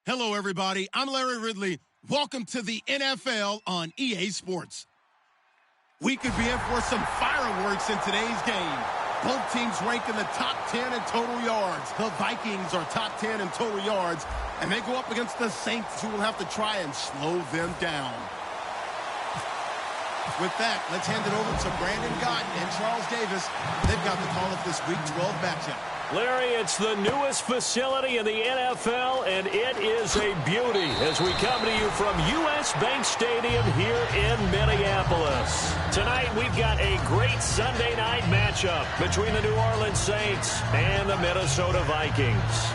Hello, everybody. I'm Larry Ridley. Welcome to the NFL on EA Sports. We could be in for some fireworks in today's game. Both teams rank in the top 10 in total yards. The Vikings are top 10 in total yards, and they go up against the Saints, who will have to try and slow them down. With that, let's hand it over to Brandon Gott and Charles Davis. They've got the call of this Week 12 matchup. Larry, it's the newest facility in the NFL, and it is a beauty as we come to you from U.S. Bank Stadium here in Minneapolis. Tonight, we've got a great Sunday night matchup between the New Orleans Saints and the Minnesota Vikings.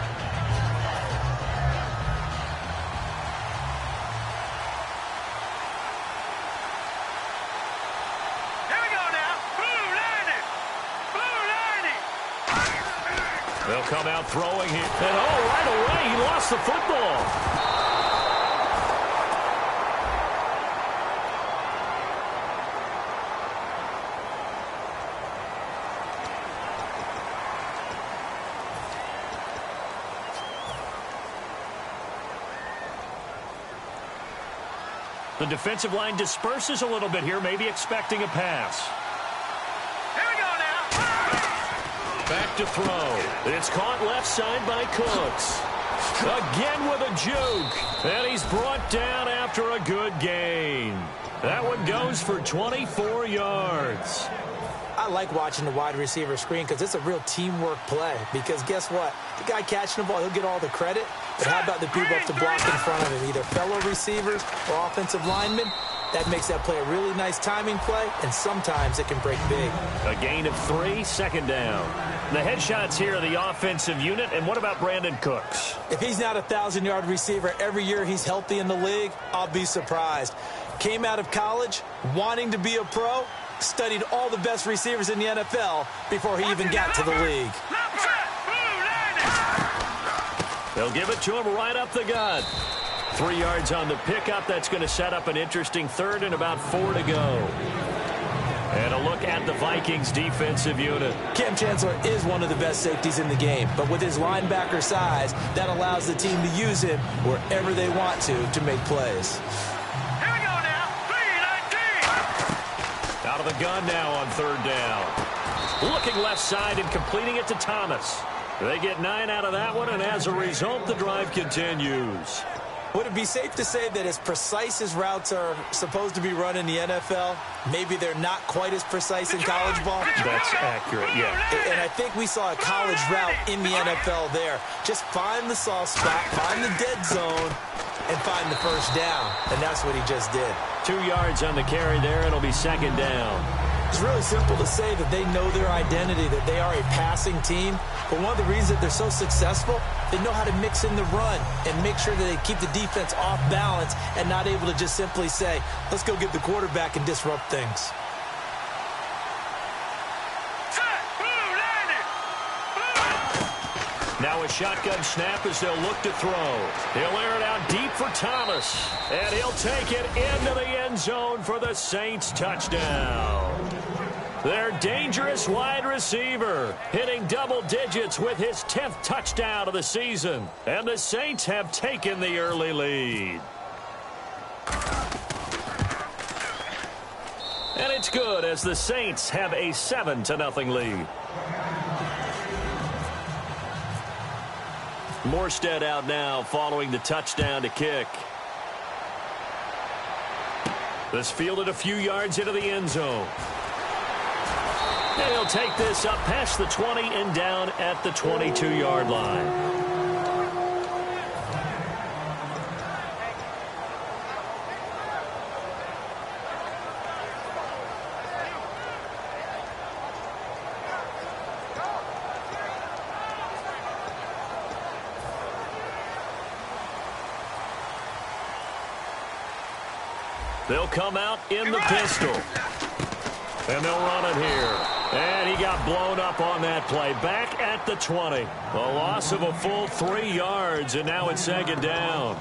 They'll come out throwing here. And right away, he lost the football. The defensive line disperses a little bit here, maybe expecting a pass. Back to throw. It's caught left side by Cooks. Again with a juke. And he's brought down after a good gain. That one goes for 24 yards. I like watching the wide receiver screen because it's a real teamwork play. Because guess what? The guy catching the ball, he'll get all the credit. But how about the people up to block in front of him? Either fellow receivers or offensive linemen. That makes that play a really nice timing play, and sometimes it can break big. A gain of 3, second down. The headshots here are the offensive unit, and what about Brandon Cooks? If he's not a 1,000-yard receiver every year he's healthy in the league, I'll be surprised. Came out of college wanting to be a pro, studied all the best receivers in the NFL before he even got to the league. They'll give it to him right up the gut. 3 yards on the pickup. That's going to set up an interesting third and about 4 to go. And a look at the Vikings defensive unit. Cam Chancellor is one of the best safeties in the game, but with his linebacker size, that allows the team to use him wherever they want to make plays. Here we go now, 3-19. Out of the gun now on third down. Looking left side and completing it to Thomas. They get 9 out of that one, and as a result, the drive continues. Would it be safe to say that as precise as routes are supposed to be run in the NFL, maybe they're not quite as precise in college ball? That's accurate, yeah. And I think we saw a college route in the NFL there. Just find the soft spot, find the dead zone, and find the first down. And that's what he just did. 2 yards on the carry there. It'll be second down. It's really simple to say that they know their identity, that they are a passing team. But one of the reasons that they're so successful, they know how to mix in the run and make sure that they keep the defense off balance and not able to just simply say, let's go get the quarterback and disrupt things. Now a shotgun snap as they'll look to throw. He'll air it out deep for Thomas. And he'll take it into the end zone for the Saints touchdown. Their dangerous wide receiver hitting double digits with his 10th touchdown of the season. And the Saints have taken the early lead. And it's good as the Saints have a 7-0 lead. Morstead out now following the touchdown to kick. This fielded a few yards into the end zone. And he'll take this up past the 20 and down at the 22-yard line. They'll come out in the pistol. And they'll run it here. And he got blown up on that play. Back at the 20. A loss of a full 3 yards, and now it's second down.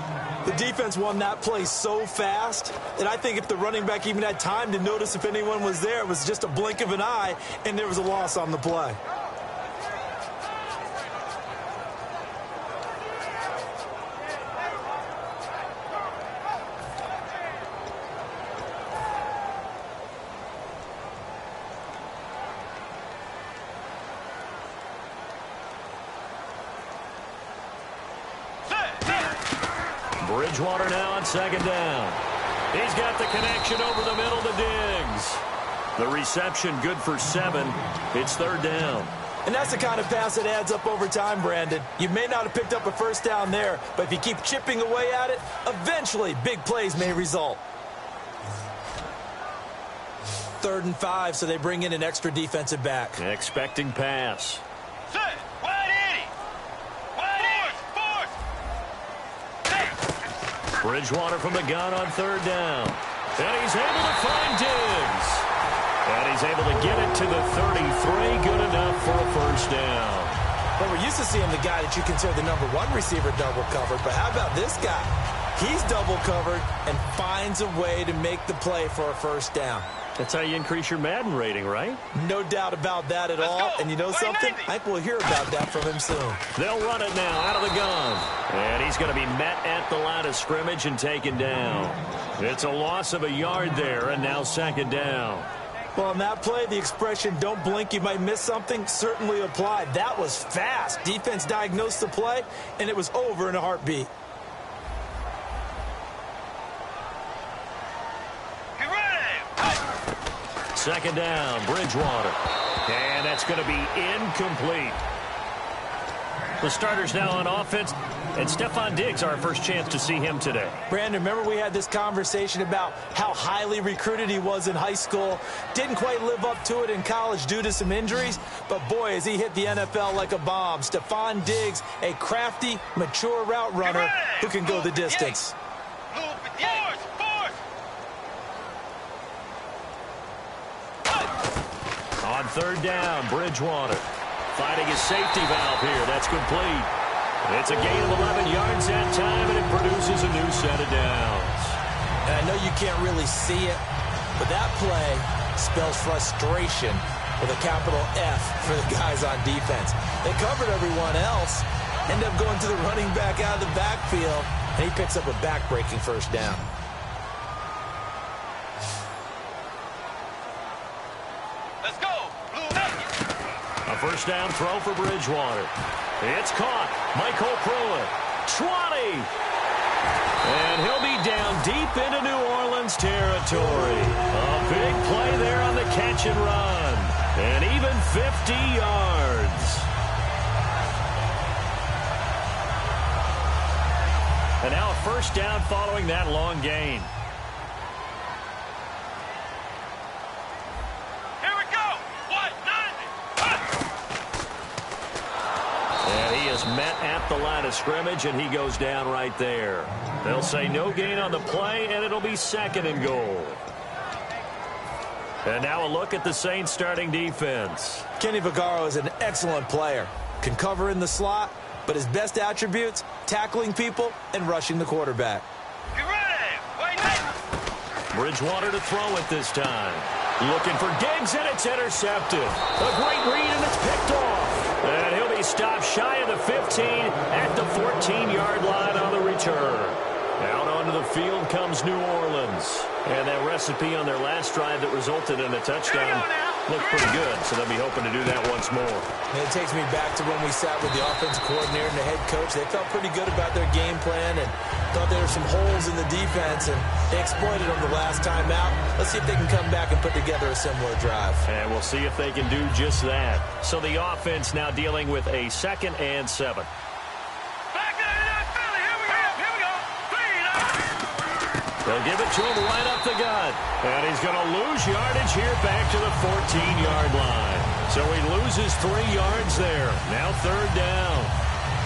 The defense won that play so fast that I think if the running back even had time to notice if anyone was there, it was just a blink of an eye, and there was a loss on the play. Bridgewater now on second down. He's got the connection over the middle to Diggs. The reception good for 7. It's third down. And that's the kind of pass that adds up over time, Brandon. You may not have picked up a first down there, but if you keep chipping away at it, eventually big plays may result. 3rd and 5, so they bring in an extra defensive back. Expecting pass. Set. Wide 80. Bridgewater from the gun on third down. And he's able to find Diggs. And he's able to get it to the 33. Good enough for a first down. Well, we're used to seeing the guy that you consider the number 1 receiver double covered, but how about this guy? He's double covered and finds a way to make the play for a first down. That's how you increase your Madden rating, right? No doubt about that at all. And you know something? I think we'll hear about that from him soon. They'll run it now out of the gun. And he's going to be met at the line of scrimmage and taken down. It's a loss of a yard there, and now second down. Well, on that play, the expression, don't blink, you might miss something, certainly applied. That was fast. Defense diagnosed the play, and it was over in a heartbeat. Second down, Bridgewater. And that's going to be incomplete. The starters now on offense, and Stephon Diggs, our first chance to see him today. Brandon, remember we had this conversation about how highly recruited he was in high school. Didn't quite live up to it in college due to some injuries, but boy, has he hit the NFL like a bomb. Stephon Diggs, a crafty, mature route runner who can go the distance. On third down, Bridgewater finding his safety valve here. That's complete. It's a gain of 11 yards that time, and it produces a new set of downs. And I know you can't really see it, but that play spells frustration with a capital F for the guys on defense. They covered everyone else, ended up going to the running back out of the backfield, and he picks up a back-breaking first down. A first down throw for Bridgewater. It's caught. Michael Pruitt. 20. And he'll be down deep into New Orleans territory. A big play there on the catch and run. And even 50 yards. And now a first down following that long gain. Met at the line of scrimmage, and he goes down right there. They'll say no gain on the play, and it'll be second and goal. And now a look at the Saints starting defense. Kenny Vaccaro is an excellent player. Can cover in the slot, but his best attributes, tackling people and rushing the quarterback. Bridgewater to throw it this time. Looking for Diggs, and it's intercepted. A great read, and it's picked off. And he'll be stopped shy of the 15 at the 14-yard line on the return. Out onto the field comes New Orleans. And that recipe on their last drive that resulted in a touchdown looked pretty good, so they'll be hoping to do that once more. And it takes me back to when we sat with the offensive coordinator and the head coach. They felt pretty good about their game plan and thought there were some holes in the defense, and they exploited them the last time out. Let's see if they can come back and put together a similar drive. And we'll see if they can do just that. So the offense now dealing with a 2nd and 7. They'll give it to him right up the gut. And he's going to lose yardage here back to the 14-yard line. So he loses 3 yards there. Now third down.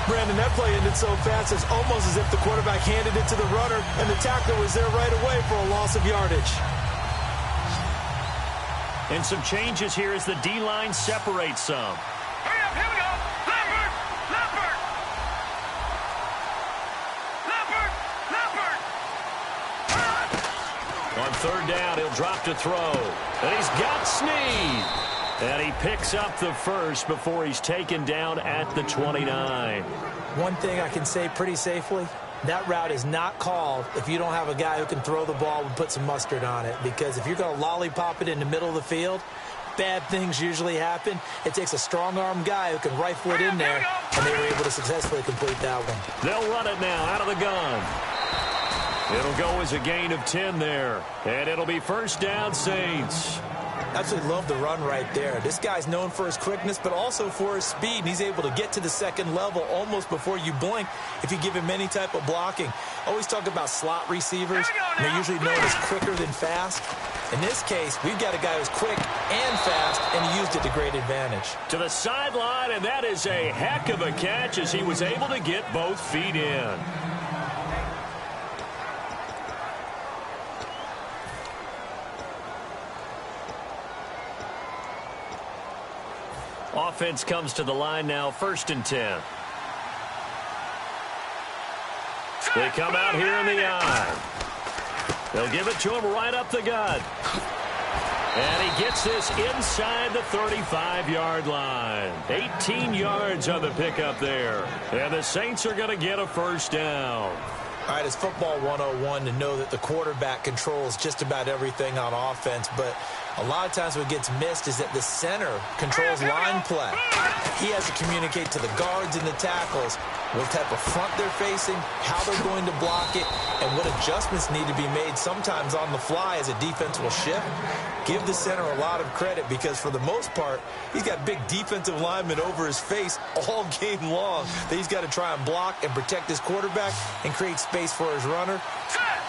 Brandon, that play ended so fast, it's almost as if the quarterback handed it to the runner, and the tackler was there right away for a loss of yardage. And some changes here as the D-line separates some. Hurry up, here we go. Leopard. On third down, he'll drop to throw. And he's got Snead. And he picks up the first before he's taken down at the 29. One thing I can say pretty safely, that route is not called if you don't have a guy who can throw the ball and put some mustard on it. Because if you're going to lollipop it in the middle of the field, bad things usually happen. It takes a strong-arm guy who can rifle it in there, and they were able to successfully complete that one. They'll run it now out of the gun. It'll go as a gain of 10 there. And it'll be first down, Saints. Absolutely love the run right there. This guy's known for his quickness, but also for his speed. He's able to get to the second level almost before you blink if you give him any type of blocking. Always talk about slot receivers. They're usually known as quicker than fast. In this case, we've got a guy who's quick and fast, and he used it to great advantage. To the sideline, and that is a heck of a catch as he was able to get both feet in. Offense comes to the line now, 1st and 10. They come out here in the eye. They'll give it to him right up the gut. And he gets this inside the 35-yard line. 18 yards on the pickup there. And the Saints are going to get a first down. All right, it's football 101 to know that the quarterback controls just about everything on offense, but a lot of times what gets missed is that the center controls line play. He has to communicate to the guards and the tackles what type of front they're facing, how they're going to block it, and what adjustments need to be made sometimes on the fly as a defense will shift. Give the center a lot of credit because for the most part, he's got big defensive linemen over his face all game long that he's got to try and block and protect his quarterback and create space for his runner.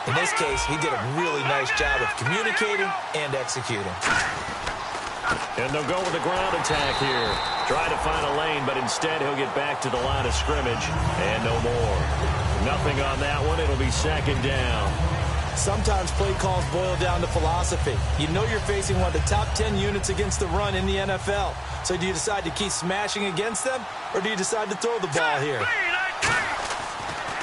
In this case, he did a really nice job of communicating and executing. And they'll go with the ground attack here. Try to find a lane, but instead he'll get back to the line of scrimmage and no more. Nothing on that one. It'll be 2nd down. Sometimes play calls boil down to philosophy. You know you're facing one of the top 10 units against the run in the NFL. So do you decide to keep smashing against them, or do you decide to throw the ball here?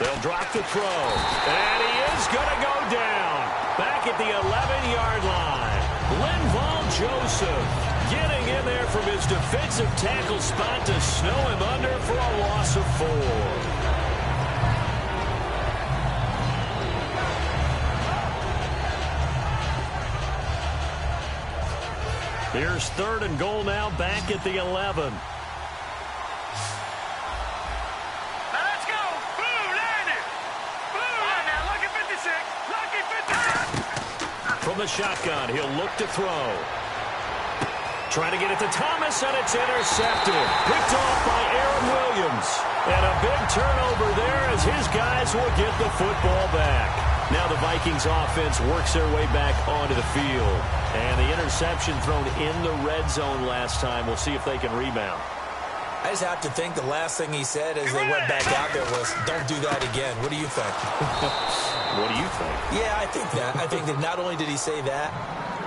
They'll drop the throw. And he is going to go down. Back at the 11-yard line. Linval Joseph getting in there from his defensive tackle spot to snow him under for a loss of 4. Here's 3rd and goal now, back at the 11. Let's go. Blue, landed. Blue, now lucky 56. Lucky 56. From the shotgun, he'll look to throw. Trying to get it to Thomas, and it's intercepted. Picked off by Aaron Williams. And a big turnover there as his guys will get the football back. Now the Vikings offense works their way back onto the field. And the interception thrown in the red zone last time. We'll see if they can rebound. I just have to think the last thing he said as they went back out there was, don't do that again. What do you think? What do you think? Yeah, I think that. I think that not only did he say that,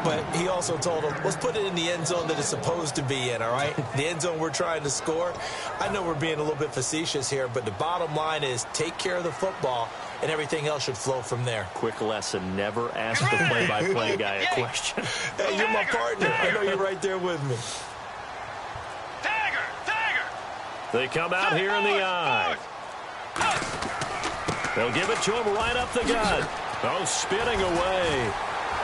but he also told him, let's put it in the end zone that it's supposed to be in, all right? The end zone we're trying to score. I know we're being a little bit facetious here, but the bottom line is take care of the football, and everything else should flow from there. Quick lesson, never ask the play-by-play guy a question. Hey, you're my partner. I know you're right there with me. They come out here in the eye. They'll give it to him right up the gut. Oh, spinning away.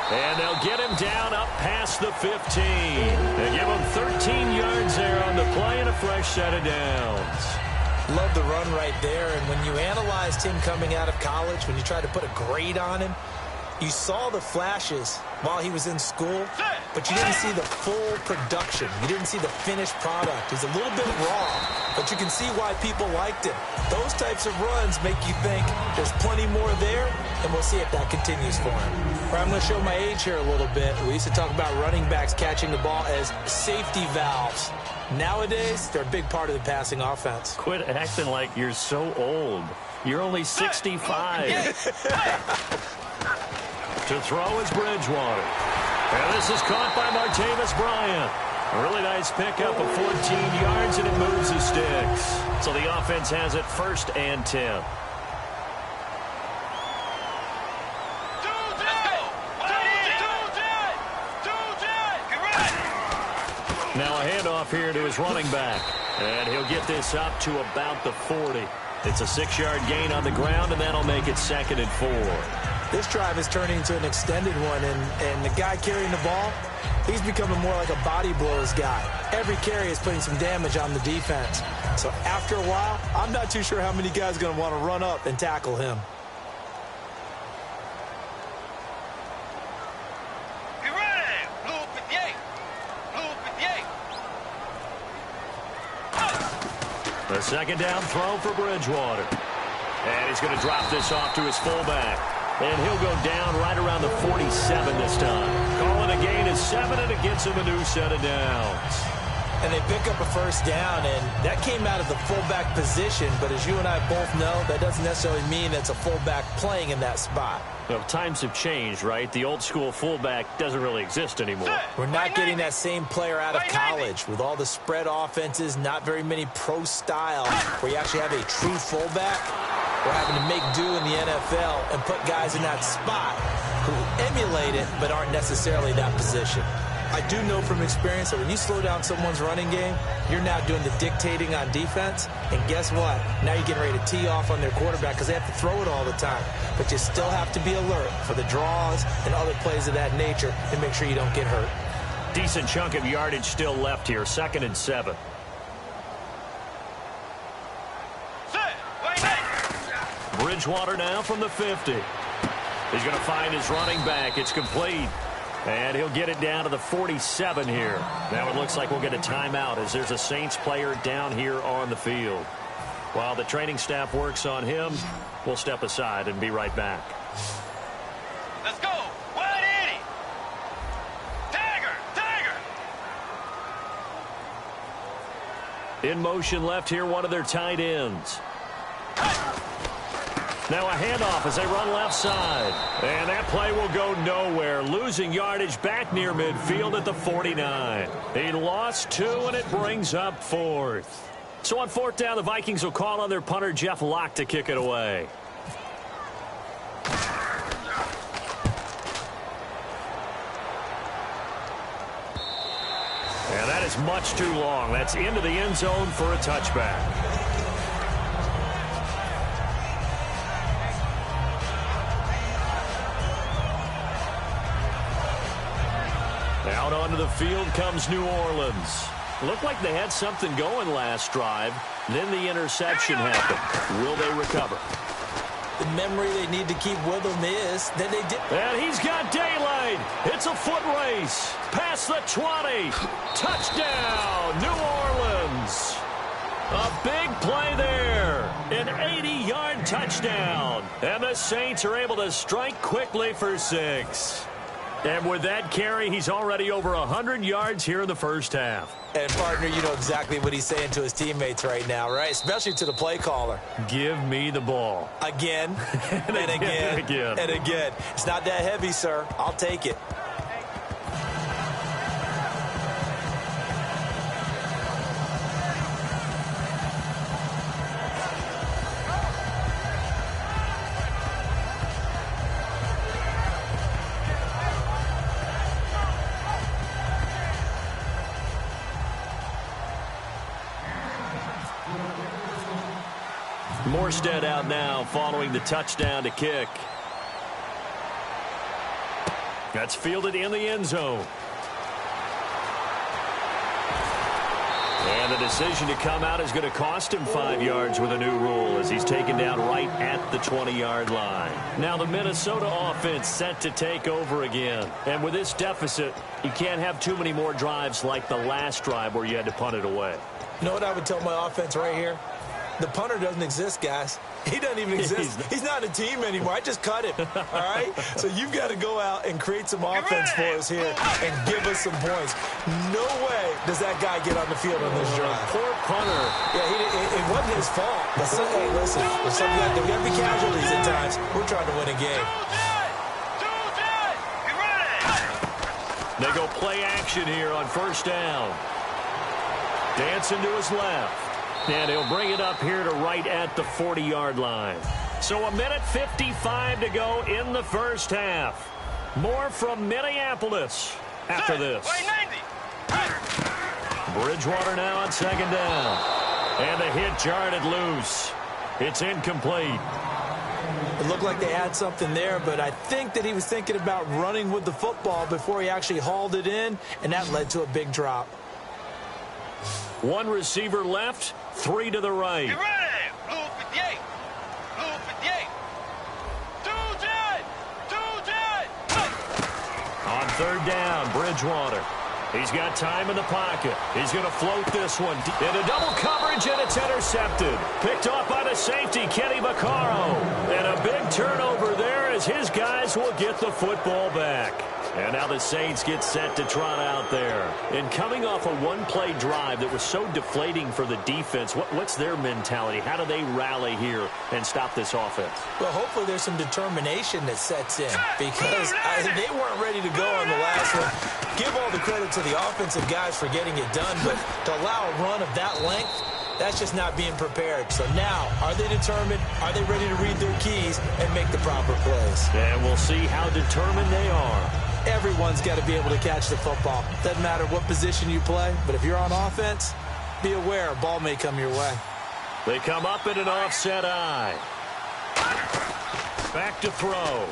And they'll get him down up past the 15. They give him 13 yards there on the play and a fresh set of downs. Love the run right there. And when you analyzed him coming out of college, when you tried to put a grade on him, you saw the flashes while he was in school, but you didn't see the full production. You didn't see the finished product. He's a little bit raw, but you can see why people liked him. Those types of runs make you think there's plenty more there, and we'll see if that continues for him. Right, I'm going to show my age here a little bit. We used to talk about running backs catching the ball as safety valves. Nowadays, they're a big part of the passing offense. Quit acting like you're so old. You're only 65. To throw is Bridgewater. And this is caught by Martavis Bryant. A really nice pickup of 14 yards, and it moves the sticks. So the offense has it 1st and 10. Now a handoff here to his running back. And he'll get this up to about the 40. It's a 6-yard gain on the ground, and that'll make it 2nd and 4. This drive is turning into an extended one, and the guy carrying the ball, he's becoming more like a body blows guy. Every carry is putting some damage on the defense. So after a while, I'm not too sure how many guys are going to want to run up and tackle him. The second down throw for Bridgewater. And he's going to drop this off to his fullback. And he'll go down right around the 47 this time. Calling a gain of 7, and it gets him a new set of downs. And they pick up a first down, and that came out of the fullback position. But as you and I both know, that doesn't necessarily mean it's a fullback playing in that spot. Well, times have changed, right? The old school fullback doesn't really exist anymore. We're not getting that same player out of college with all the spread offenses, not very many pro style where you actually have a true fullback. We're having to make do in the NFL and put guys in that spot who emulate it but aren't necessarily in that position. I do know from experience that when you slow down someone's running game, you're now doing the dictating on defense. And guess what? Now you're getting ready to tee off on their quarterback because they have to throw it all the time. But you still have to be alert for the draws and other plays of that nature and make sure you don't get hurt. Decent chunk of yardage still left here. 2nd and 7. Bridgewater now from the 50. He's going to find his running back. It's complete. And he'll get it down to the 47 here. Now it looks like we'll get a timeout as there's a Saints player down here on the field. While the training staff works on him, we'll step aside and be right back. Let's go. 180. Tiger. In motion left here, one of their tight ends. Now a handoff as they run left side. And that play will go nowhere. Losing yardage back near midfield at the 49. He lost 2, and it brings up 4th. So on 4th down, the Vikings will call on their punter, Tgt Wk, to kick it away. And that is much too long. That's into the end zone for a touchback. Out onto the field comes New Orleans. Looked like they had something going last drive. Then the interception happened. Will they recover? The memory they need to keep with them is that they did. And he's got daylight. It's a foot race. Past the 20. Touchdown, New Orleans. A big play there. An 80-yard touchdown. And the Saints are able to strike quickly for 6. And with that carry, he's already over 100 yards here in the first half. And, partner, you know exactly what he's saying to his teammates right now, right? Especially to the play caller. Give me the ball. Again, and again, and again. It's not that heavy, sir. I'll take it. Morstead out now following the touchdown to kick. That's fielded in the end zone. And the decision to come out is going to cost him 5 yards with a new rule as he's taken down right at the 20-yard line. Now the Minnesota offense set to take over again. And with this deficit, you can't have too many more drives like the last drive where you had to punt it away. You know what I would tell my offense right here? The punter doesn't exist, guys. He doesn't even exist. He's not a team anymore. I just cut him, all right? So you've got to go out and create some offense for us here and give us some points. No way does that guy get on the field on this drive. Poor punter. Yeah, it wasn't his fault. But hey, listen, there's something like that. We got to be casualties at times. We're trying to win a game. They go play action here on first down. Dancing to his left. And he'll bring it up here to right at the 40-yard line. So 1:55 to go in the first half. More from Minneapolis after this. Bridgewater now on second down. And the hit jarred it loose. It's incomplete. It looked like they had something there, but I think that he was thinking about running with the football before he actually hauled it in, and that led to a big drop. One receiver left, 3 to the right. Get ready! Blue 58. Blue 58. 2-10. 2-10. On third down, Bridgewater. He's got time in the pocket. He's going to float this one into double coverage, and it's intercepted. Picked off by the safety, Tgt Wk. And a big turnover there as his guys will get the football back. And now the Saints get set to trot out there. And coming off a one-play drive that was so deflating for the defense, what's their mentality? How do they rally here and stop this offense? Well, hopefully there's some determination that sets in because they weren't ready to go on the last one. Give all the credit to the offensive guys for getting it done, but to allow a run of that length, that's just not being prepared. So now, are they determined? Are they ready to read their keys and make the proper plays? And we'll see how determined they are. Everyone's got to be able to catch the football. Doesn't matter what position you play, but if you're on offense, be aware a ball may come your way. They come up in an offset eye. Back to throw.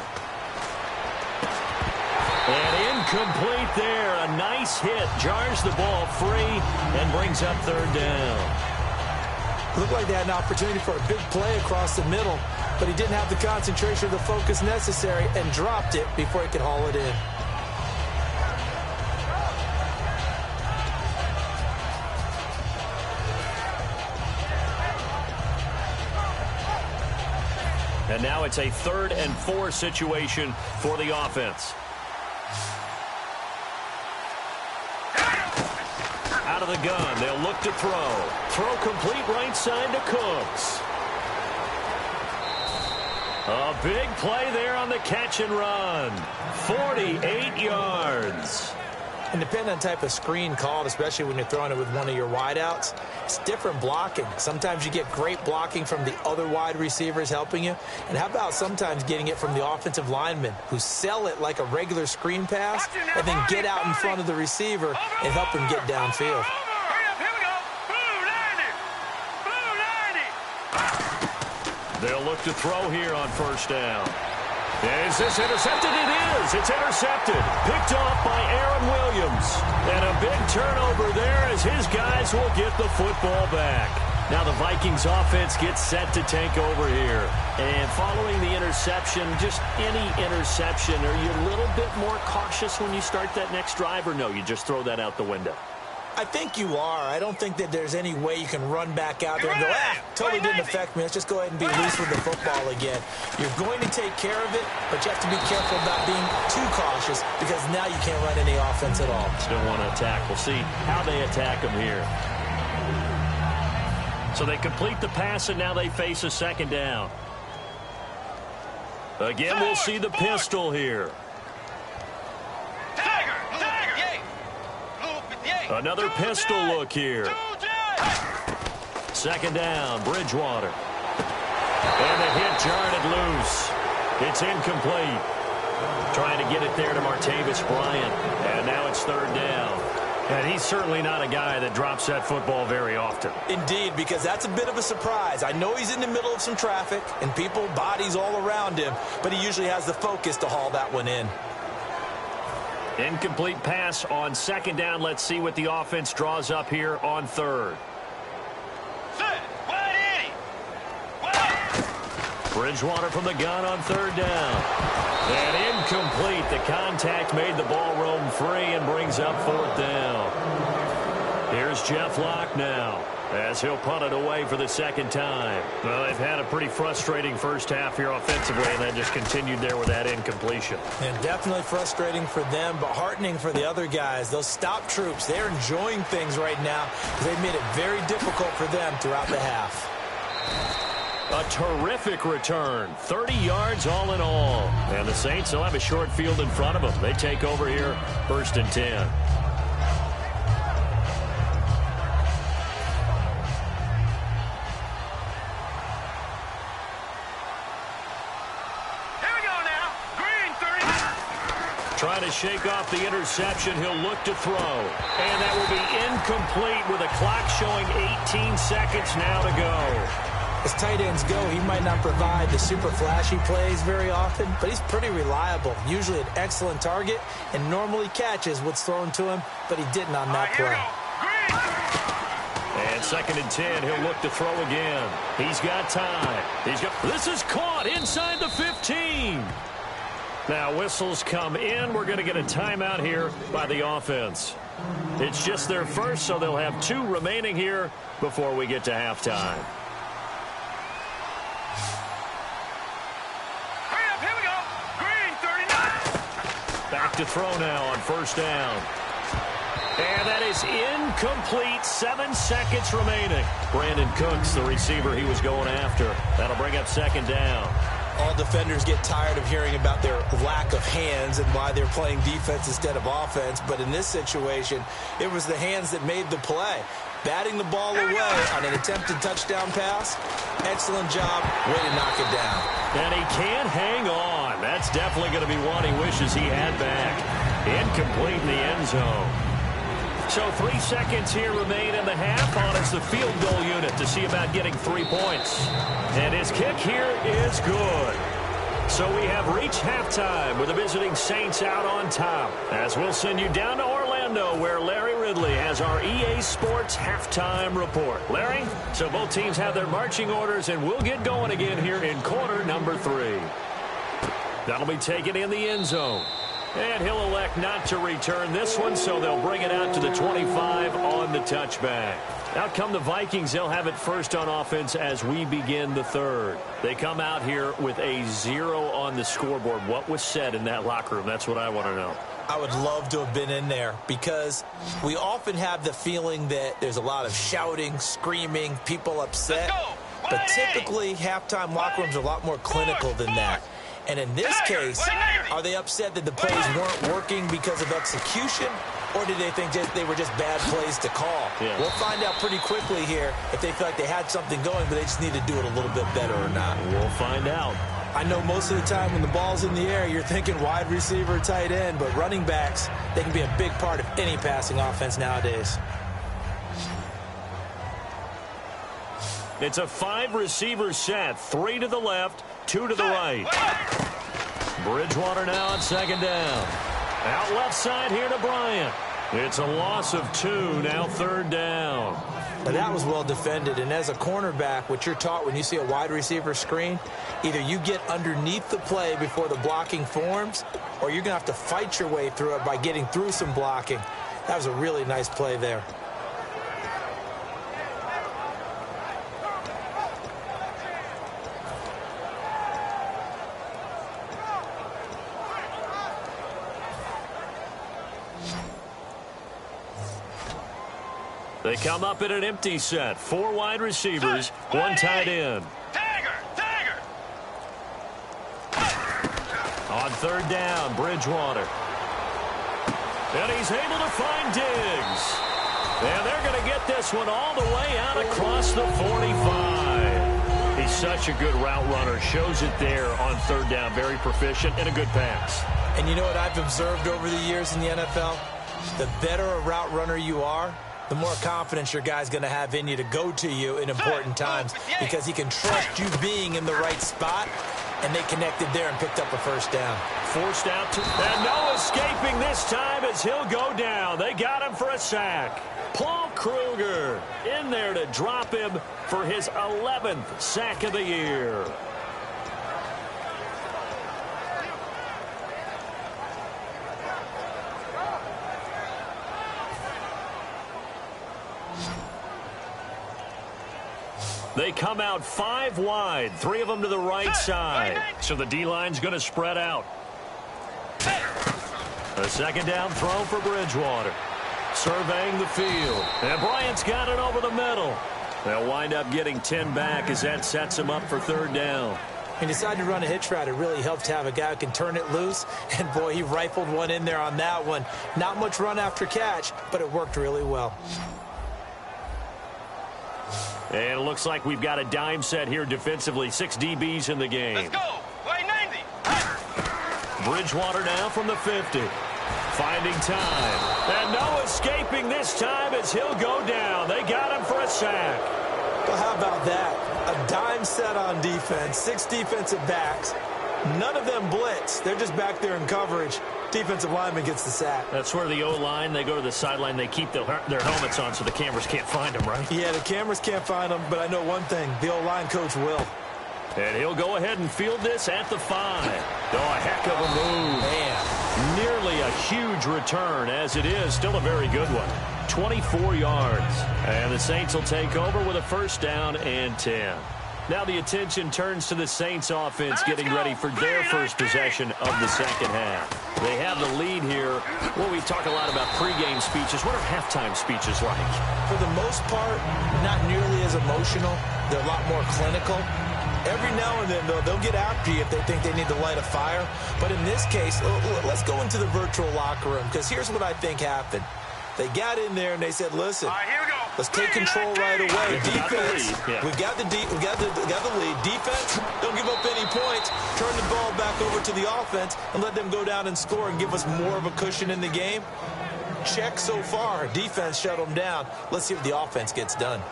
And incomplete there. A nice hit. Jars the ball free and brings up third down. Looked like they had an opportunity for a big play across the middle, but he didn't have the concentration or the focus necessary and dropped it before he could haul it in. And now it's a 3rd and 4 situation for the offense. Out of the gun, they'll look to throw. Throw complete right side to Cooks. A big play there on the catch and run. 48 yards. And depending on the type of screen called, especially when you're throwing it with one of your wideouts, it's different blocking. Sometimes you get great blocking from the other wide receivers helping you. And how about sometimes getting it from the offensive linemen who sell it like a regular screen pass and then get out in front of the receiver and help him get downfield. They'll look to throw here on first down. Is this intercepted? It is. It's intercepted. Picked off by Aaron Williams. And a big turnover there as his guys will get the football back. Now the Vikings offense gets set to take over here. And following the interception, just any interception, are you a little bit more cautious when you start that next drive, or no, you just throw that out the window? I think you are. I don't think that there's any way you can run back out there and go, totally didn't affect me. Let's just go ahead and be loose with the football again. You're going to take care of it, but you have to be careful about being too cautious because now you can't run any offense at all. Still want to attack. We'll see how they attack them here. So they complete the pass, and now they face a second down. Again, we'll see the pistol here. Another pistol look here. Second down, Bridgewater. And the hit jarred it loose. It's incomplete. Trying to get it there to Martavis Bryant. And now it's third down. And he's certainly not a guy that drops that football very often. Indeed, because that's a bit of a surprise. I know he's in the middle of some traffic and people, bodies all around him, but he usually has the focus to haul that one in. Incomplete pass on second down. Let's see what the offense draws up here on third. Bridgewater from the gun on third down. And incomplete. The contact made the ball roam free and brings up fourth down. Here's Jeff Locke now as he'll punt it away for the second time. Well, they've had a pretty frustrating first half here offensively, and that just continued there with that incompletion. And definitely frustrating for them, but heartening for the other guys. Those stop troops, they're enjoying things right now because they've made it very difficult for them throughout the half. A terrific return. 30 yards all in all. And the Saints will have a short field in front of them. They take over here, 1st and 10. Trying to shake off the interception. He'll look to throw. And that will be incomplete with a clock showing 18 seconds now to go. As tight ends go, he might not provide the super flashy plays very often, but he's pretty reliable. Usually an excellent target and normally catches what's thrown to him, but he didn't on that play. And 2nd and 10, he'll look to throw again. He's got time. This is caught inside the 15. Now whistles come in. We're going to get a timeout here by the offense. It's just their first, so they'll have 2 remaining here before we get to halftime. Hurry up, here we go. Green, 39. Back to throw now on first down. And that is incomplete. 7 seconds remaining. Brandon Cooks, the receiver he was going after. That'll bring up second down. All defenders get tired of hearing about their lack of hands and why they're playing defense instead of offense. But in this situation, it was the hands that made the play. Batting the ball away on an attempted touchdown pass. Excellent job. Way to knock it down. And he can't hang on. That's definitely going to be one he wishes he had back. Incomplete in the end zone. So 3 seconds here remain in the half on as the field goal unit to see about getting 3 points. And his kick here is good. So we have reached halftime with the visiting Saints out on top. As we'll send you down to Orlando where Larry Ridley has our EA Sports halftime report. Larry, so both teams have their marching orders and we'll get going again here in quarter number 3. That'll be taken in the end zone. And he'll elect not to return this one, so they'll bring it out to the 25 on the touchback. Out come the Vikings. They'll have it first on offense as we begin the third. They come out here with a 0 on the scoreboard. What was said in that locker room? That's what I want to know. I would love to have been in there because we often have the feeling that there's a lot of shouting, screaming, people upset. But typically, halftime locker rooms are a lot more clinical than that. And in this case, are they upset that the plays weren't working because of execution, or did they think they were just bad plays to call? Yeah. We'll find out pretty quickly here if they feel like they had something going, but they just need to do it a little bit better or not. We'll find out. I know most of the time when the ball's in the air, you're thinking wide receiver, tight end, but running backs, they can be a big part of any passing offense nowadays. It's a 5-receiver set. 3 to the left, 2 to the right. Bridgewater now on second down. Out left side here to Bryant. It's a loss of 2, now third down. Now that was well defended, and as a cornerback, what you're taught when you see a wide receiver screen, either you get underneath the play before the blocking forms, or you're going to have to fight your way through it by getting through some blocking. That was a really nice play there. They come up in an empty set. 4 wide receivers, 1 tight end. Tagger! On third down, Bridgewater. And he's able to find Diggs. And they're going to get this one all the way out across the 45. He's such a good route runner. Shows it there on third down. Very proficient and a good pass. And you know what I've observed over the years in the NFL? The better a route runner you are, the more confidence your guy's going to have in you to go to you in important times because he can trust you being in the right spot, and they connected there and picked up a first down. Forced out to, and no escaping this time as he'll go down. They got him for a sack. Paul Kruger in there to drop him for his 11th sack of the year. They come out 5 wide, 3 of them to the right side. So the D-line's going to spread out. A second down throw for Bridgewater. Surveying the field. And Bryant's got it over the middle. They'll wind up getting 10 back as that sets him up for third down. He decided to run a hitch route. It really helped to have a guy who can turn it loose. And, boy, he rifled one in there on that one. Not much run after catch, but it worked really well. And it looks like we've got a dime set here defensively. 6 DBs in the game. Let's go. Way 90. Bridgewater now from the 50. Finding time. And no escaping this time as he'll go down. They got him for a sack. Well, how about that? A dime set on defense. 6 defensive backs. None of them blitz. They're just back there in coverage. Defensive lineman gets the sack. That's where the O-line, they go to the sideline, they keep their helmets on so the cameras can't find them, right? Yeah, the cameras can't find them, but I know one thing. The O-line coach will. And he'll go ahead and field this at the 5. Oh, a heck of a move. Man. Nearly a huge return, as it is still a very good one. 24 yards. And the Saints will take over with a first down and 10. Now the attention turns to the Saints offense getting ready for their first possession of the second half. They have the lead here. Well, we talk a lot about pregame speeches. What are halftime speeches like? For the most part, not nearly as emotional. They're a lot more clinical. Every now and then, though, they'll get after you if they think they need to light a fire. But in this case, let's go into the virtual locker room, because here's what I think happened. They got in there and they said, listen, let's take control right away. Defense, we've got the lead. Defense, don't give up any points. Turn the ball back over to the offense and let them go down and score and give us more of a cushion in the game. Check so far. Defense shut them down. Let's see if the offense gets done.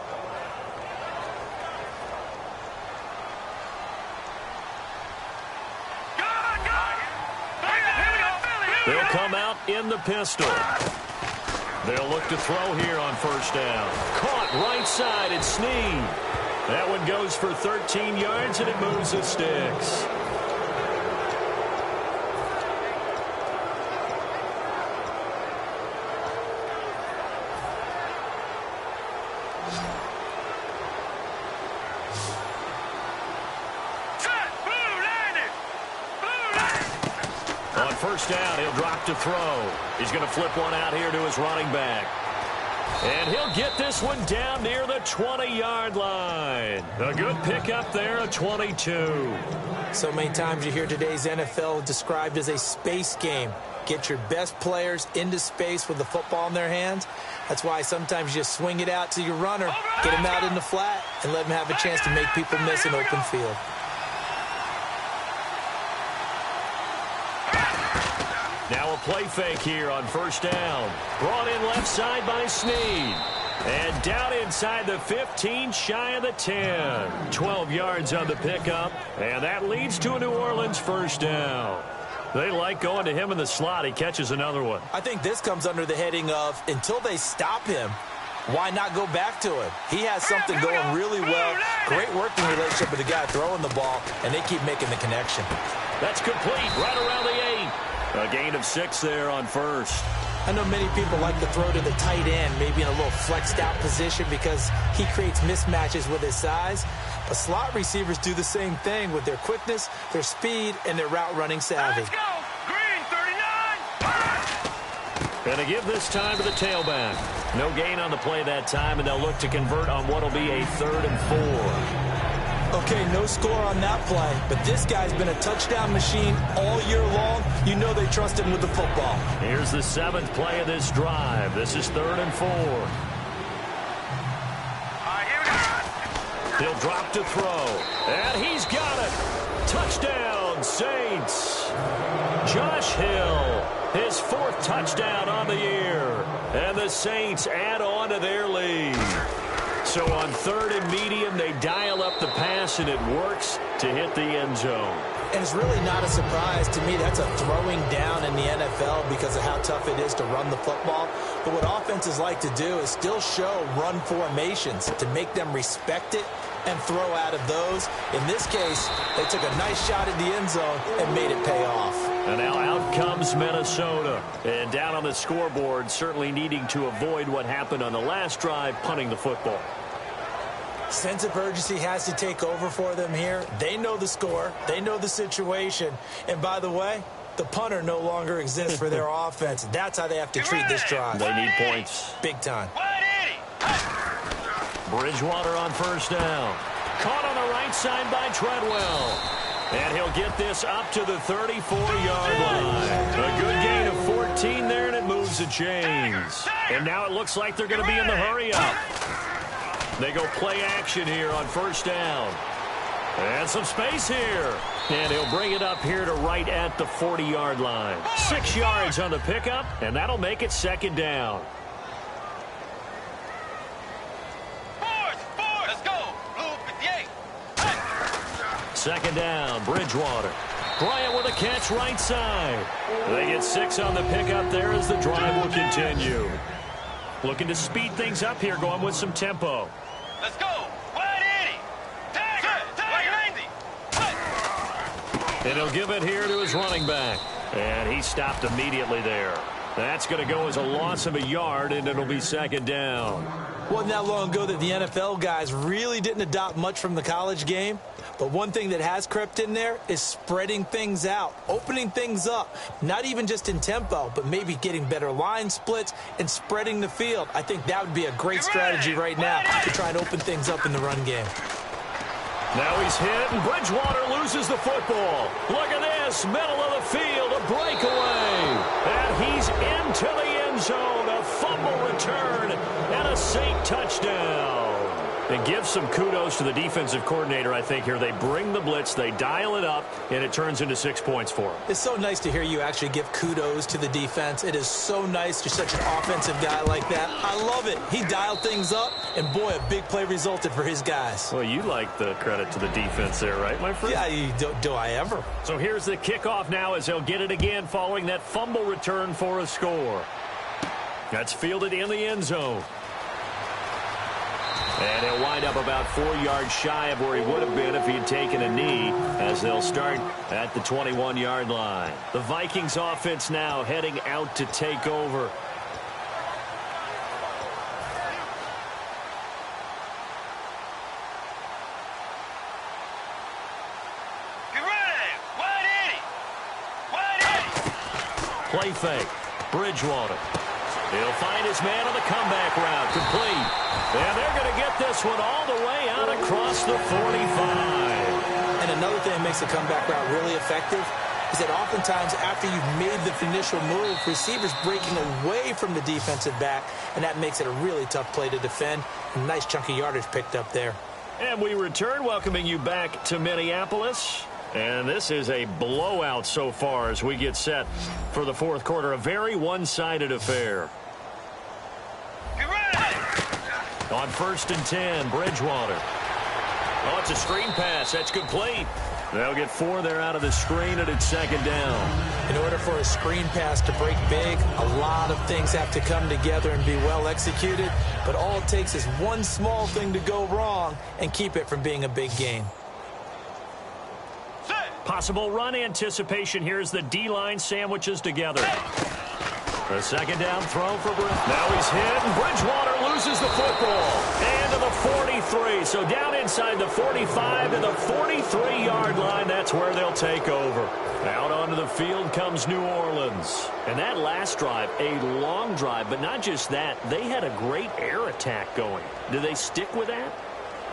They'll come out in the pistol. They'll look to throw here on first down. Caught right side, it's Snead. That one goes for 13 yards, and it moves the sticks. On first down, he'll drop to throw. He's going to flip one out here to his running back. And he'll get this one down near the 20-yard line. A good pickup there, a 22. So many times you hear today's NFL described as a space game. Get your best players into space with the football in their hands. That's why sometimes you just swing it out to your runner, get him out in the flat, and let him have a chance to make people miss an open field. Now a play fake here on first down. Brought in left side by Snead. And down inside the 15, shy of the 10. 12 yards on the pickup. And that leads to a New Orleans first down. They like going to him in the slot. He catches another one. I think this comes under the heading of, until they stop him, why not go back to him? He has something going really well. Great working relationship with the guy throwing the ball, and they keep making the connection. That's complete right around the 8. A gain of 6 there on first. I know many people like to throw to the tight end, maybe in a little flexed out position because he creates mismatches with his size. But slot receivers do the same thing with their quickness, their speed, and their route running savvy. Let's go! Green, 39! Going to give this time to the tailback. No gain on the play that time, and they'll look to convert on what will be a 3rd and 4. Okay, no score on that play, but this guy's been a touchdown machine all year long. You know they trust him with the football. Here's the 7th play of this drive. This is 3rd and 4. He'll drop to throw, and he's got it. Touchdown, Saints. Josh Hill, his 4th touchdown on the year, and the Saints add on to their lead. So on 3rd and medium, they dial up the pass, and it works to hit the end zone. And it's really not a surprise to me. That's a throwing down in the NFL because of how tough it is to run the football. But what offenses like to do is still show run formations to make them respect it and throw out of those. In this case, they took a nice shot at the end zone and made it pay off. And now out comes Minnesota. And down on the scoreboard, certainly needing to avoid what happened on the last drive, punting the football. Sense of urgency has to take over for them here. They know the score. They know the situation. And by the way, the punter no longer exists for their offense. That's how they have to treat this drive. They need points. Big time. Bridgewater on first down. Caught on the right side by Treadwell. And he'll get this up to the 34-yard line. A good gain of 14 there, and it moves the chains. And now it looks like they're going to be in the hurry-up. They go play action here on first down. And some space here. And he'll bring it up here to right at the 40-yard line. 6 yards on the pickup, and that'll make it 2nd down. Let's go! Blue 58! 2nd down, Bridgewater. Bryant with a catch right side. They get 6 on the pickup there as the drive will continue. Looking to speed things up here, going with some tempo. Let's go! Wide 80! Tag! 90! And he'll give it here to his running back. And he stopped immediately there. That's going to go as a loss of a yard, and it'll be second down. Wasn't that long ago that the NFL guys really didn't adopt much from the college game. But one thing that has crept in there is spreading things out, opening things up, not even just in tempo, but maybe getting better line splits and spreading the field. I think that would be a great strategy right now to try and open things up in the run game. Now he's hit, and Bridgewater loses the football. Look at this, middle of the field, a breakaway. And he's into the end zone, a fumble return, and a Saint touchdown. And give some kudos to the defensive coordinator, I think, here. They bring the blitz, they dial it up, and it turns into 6 points for them. It's so nice to hear you actually give kudos to the defense. It is so nice. You're such an offensive guy like that. I love it. He dialed things up, and boy, a big play resulted for his guys. Well, you like the credit to the defense there, right, my friend? Yeah, do I ever. So here's the kickoff now as they'll get it again following that fumble return for a score. That's fielded in the end zone. And he'll wind up about 4 yards shy of where he would have been if he had taken a knee, as they'll start at the 21-yard line. The Vikings offense now heading out to take over. Get ready! 180! 180! Play fake. Bridgewater. He'll find his man on the comeback route. Complete. And they're going to get this one all the way out across the 45. And another thing that makes the comeback route really effective is that oftentimes after you've made the initial move, receivers breaking away from the defensive back, and that makes it a really tough play to defend. A nice chunky yardage picked up there. And we return, welcoming you back to Minneapolis. And this is a blowout so far as we get set for the fourth quarter. A very one-sided affair. Get ready! On 1st and 10, Bridgewater. Oh, it's a screen pass. That's complete. They'll get 4 there out of the screen, and it's second down. In order for a screen pass to break big, a lot of things have to come together and be well executed. But all it takes is one small thing to go wrong and keep it from being a big gain. Possible run anticipation here as the D-line sandwiches together. A second down throw for Bridgewater. Now he's hit, and Bridgewater loses the football. And to the 43. So down inside the 45 to the 43-yard line. That's where they'll take over. Out onto the field comes New Orleans. And that last drive, a long drive, but not just that. They had a great air attack going. Do they stick with that?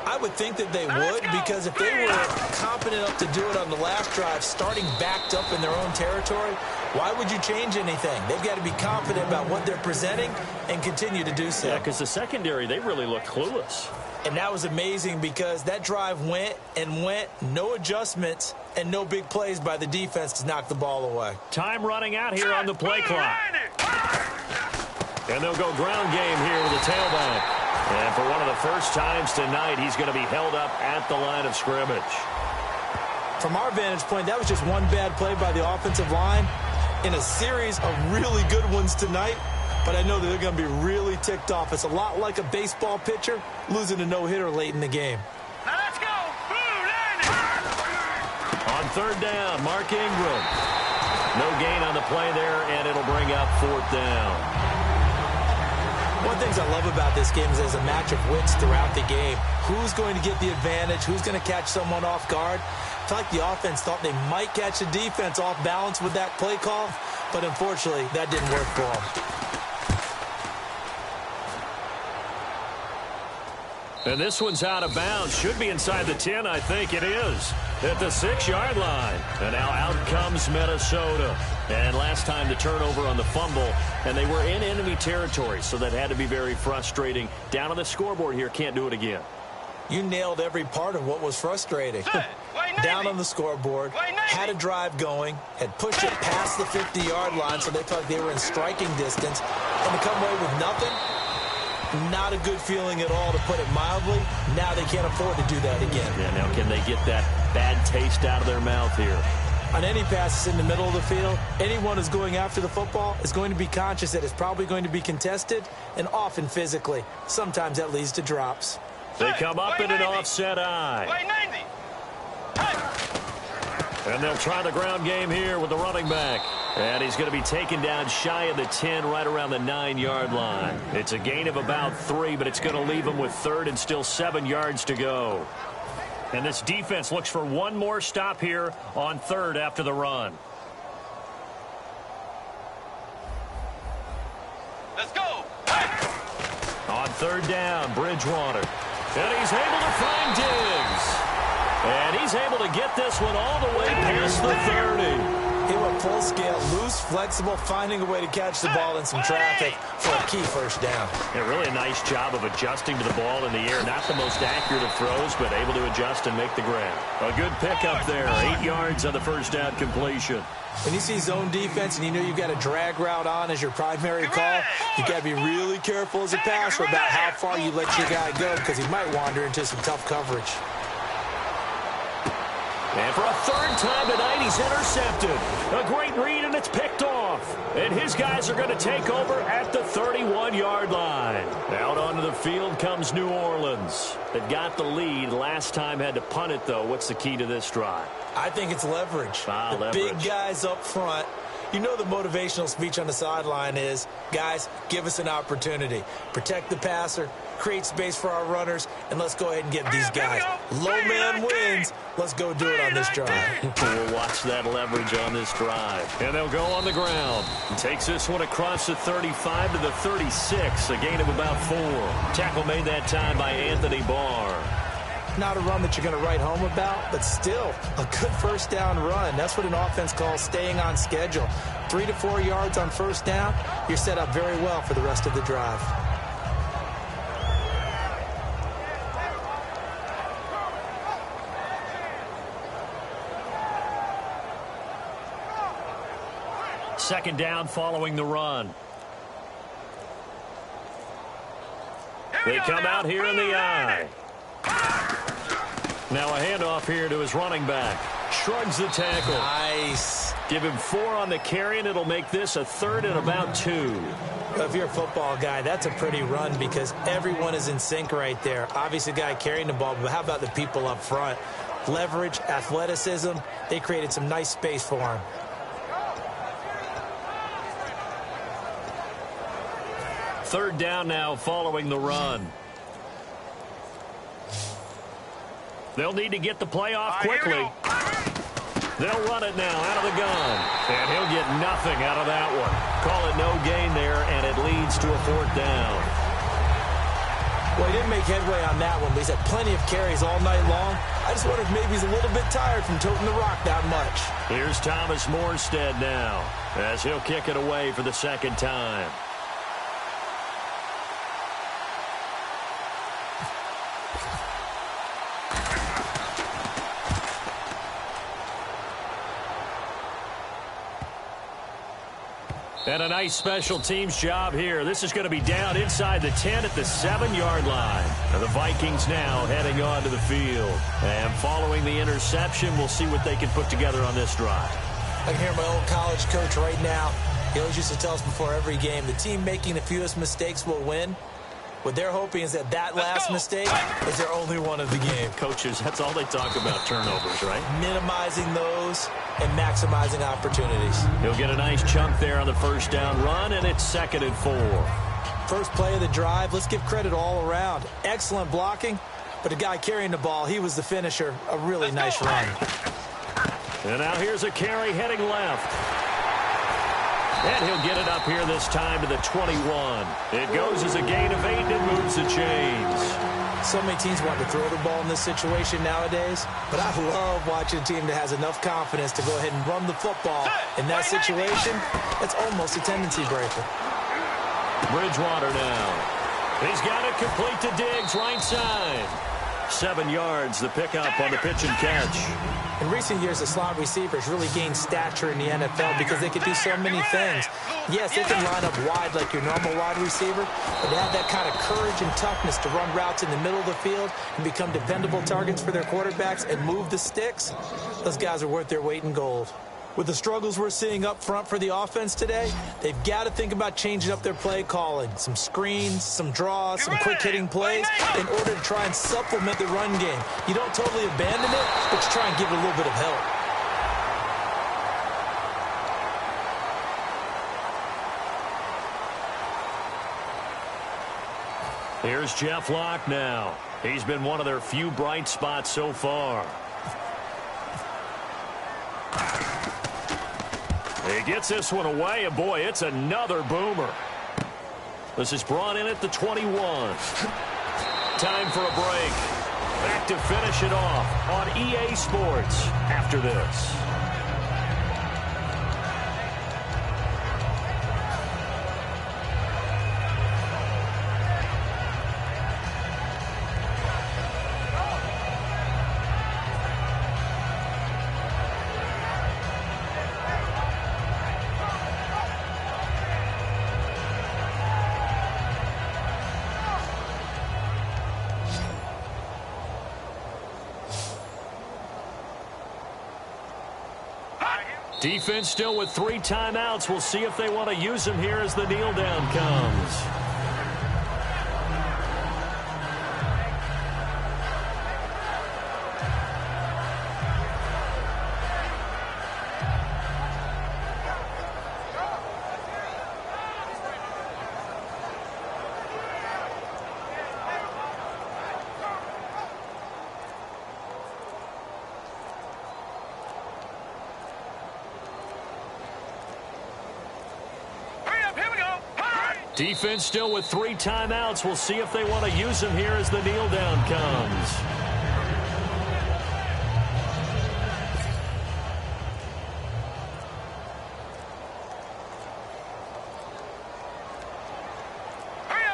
I would think that they would, because if they were competent enough to do it on the last drive, starting backed up in their own territory, why would you change anything? They've got to be confident about what they're presenting and continue to do so. Yeah, because the secondary, they really looked clueless. And that was amazing because that drive went and went, no adjustments, and no big plays by the defense to knock the ball away. Time running out here on the play clock. And they'll go ground game here with the tailback. And for one of the first times tonight, he's going to be held up at the line of scrimmage. From our vantage point, that was just one bad play by the offensive line in a series of really good ones tonight. But I know that they're going to be really ticked off. It's a lot like a baseball pitcher losing a no-hitter late in the game. Now let's go! On 3rd down, Mark Ingram. No gain on the play there, and it'll bring up 4th down. One of the things I love about this game is there's a match of wits throughout the game. Who's going to get the advantage? Who's going to catch someone off guard? I feel like the offense thought they might catch the defense off balance with that play call, but unfortunately, that didn't work for them. And this one's out of bounds. Should be inside the 10, I think it is. At the 6-yard line. And now out comes Minnesota. And last time the turnover on the fumble, and they were in enemy territory, so that had to be very frustrating. Down on the scoreboard here, can't do it again. You nailed every part of what was frustrating. Down on the scoreboard, had a drive going, had pushed it past the 50-yard line, so they felt like they were in striking distance, and to come away with nothing, not a good feeling at all, to put it mildly. Now they can't afford to do that again. Yeah, now can they get that bad taste out of their mouth here? On any passes in the middle of the field, anyone who's going after the football is going to be conscious that it's probably going to be contested, and often physically. Sometimes that leads to drops. They come up in an offset eye. And they'll try the ground game here with the running back. And he's going to be taken down shy of the 10, right around the 9-yard line. It's a gain of about 3, but it's going to leave him with 3rd and still 7 yards to go. And this defense looks for one more stop here on 3rd after the run. Let's go. On 3rd down, Bridgewater. And he's able to find Diggs. And he's able to get this one all the way past the 30. He went full scale, loose, flexible, finding a way to catch the ball in some traffic for a key first down. Yeah, really a nice job of adjusting to the ball in the air. Not the most accurate of throws, but able to adjust and make the grab. A good pickup there. 8 yards on the first down completion. When you see zone defense and you know you've got a drag route on as your primary call, you got to be really careful as a passer about how far you let your guy go because he might wander into some tough coverage. And for a 3rd time tonight, he's intercepted. A great read, and it's picked off. And his guys are going to take over at the 31-yard line. Out onto the field comes New Orleans. They've got the lead. Last time had to punt it, though. What's the key to this drive? I think it's leverage. Leverage. Big guys up front. You know the motivational speech on the sideline is, guys, give us an opportunity. Protect the passer, create space for our runners, and let's go ahead and get these guys. Low man wins. Let's go do it on this drive. We'll watch that leverage on this drive. And they'll go on the ground. Takes this one across the 35 to the 36, a gain of about 4. Tackle made that time by Anthony Barr. Not a run that you're going to write home about, but still a good first down run. That's what an offense calls staying on schedule. 3 to 4 yards on first down, you're set up very well for the rest of the drive. Second down following the run. They come out here in the eye. Now a handoff here to his running back. Shrugs the tackle. Nice. Give him 4 on the carry, and it'll make this a 3rd and about 2. If you're a football guy, that's a pretty run because everyone is in sync right there. Obviously, the guy carrying the ball, but how about the people up front? Leverage, athleticism, they created some nice space for him. Third down now following the run. They'll need to get the play off quickly. They'll run it now out of the gun. And he'll get nothing out of that one. Call it no gain there, and it leads to a 4th down. Well, he didn't make headway on that one, but he's had plenty of carries all night long. I just wonder if maybe he's a little bit tired from toting the rock that much. Here's Thomas Morstead now, as he'll kick it away for the 2nd time. And a nice special teams job here. This is going to be down inside the 10 at the 7-yard line. And the Vikings now heading on to the field. And following the interception, we'll see what they can put together on this drive. I can hear my old college coach right now. He always used to tell us before every game, the team making the fewest mistakes will win. What they're hoping is that last mistake is their only one of the game. Coaches, that's all they talk about, turnovers, right? Minimizing those and maximizing opportunities. He'll get a nice chunk there on the first down run, and it's 2nd and 4. First play of the drive, let's give credit all around. Excellent blocking, but the guy carrying the ball, he was the finisher. A really nice run. And now here's a carry heading left. And he'll get it up here this time to the 21. It goes as a gain of 8 and moves the chains. So many teams want to throw the ball in this situation nowadays, but I love watching a team that has enough confidence to go ahead and run the football. In that situation, it's almost a tendency breaker. Bridgewater now. He's got it complete to Diggs, right side. 7 yards, the pickup on the pitch and catch. In recent years, the slot receivers really gained stature in the NFL because they could do so many things. Yes, they can line up wide like your normal wide receiver, but they have that kind of courage and toughness to run routes in the middle of the field and become dependable targets for their quarterbacks and move the sticks. Those guys are worth their weight in gold. With the struggles we're seeing up front for the offense today, they've got to think about changing up their play calling. Some screens, some draws, some quick-hitting plays in order to try and supplement the run game. You don't totally abandon it, but you try and give it a little bit of help. Here's Jeff Locke now. He's been one of their few bright spots so far. He gets this one away, and boy, it's another boomer. This is brought in at the 21. Time for a break. Back to finish it off on EA Sports after this. Defense still with 3 timeouts. We'll see if they want to use them here as the kneel down comes. Defense still with 3 timeouts. We'll see if they want to use them here as the kneel down comes.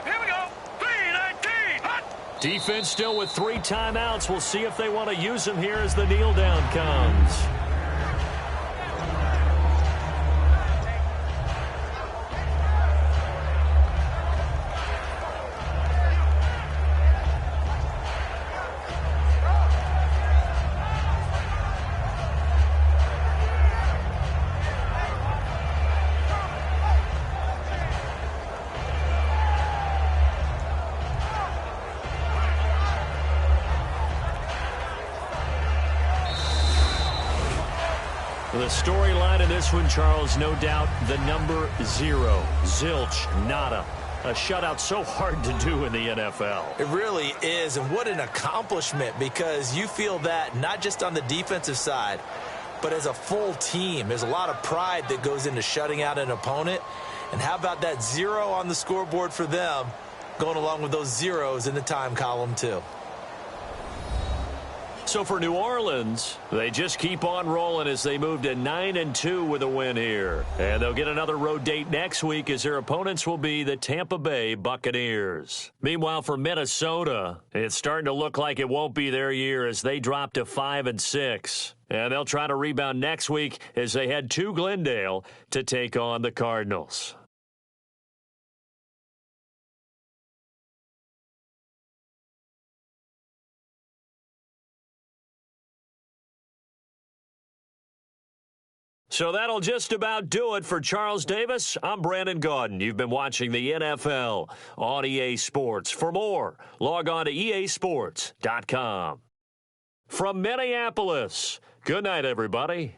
Here we go. 3:19. Hot. Defense still with 3 timeouts. We'll see if they want to use them here as the kneel down comes. The storyline in this one, Charles, no doubt the number 0. Zilch, nada. A shutout so hard to do in the NFL. It really is, and what an accomplishment, because you feel that not just on the defensive side, but as a full team. There's a lot of pride that goes into shutting out an opponent. And how about that 0 on the scoreboard for them, going along with those zeros in the time column too. So for New Orleans, they just keep on rolling as they move to 9-2 with a win here. And they'll get another road date next week as their opponents will be the Tampa Bay Buccaneers. Meanwhile, for Minnesota, it's starting to look like it won't be their year as they drop to 5-6. And they'll try to rebound next week as they head to Glendale to take on the Cardinals. So that'll just about do it for Charles Davis. I'm Brandon Gaudin. You've been watching the NFL on EA Sports. For more, log on to easports.com. From Minneapolis, good night, everybody.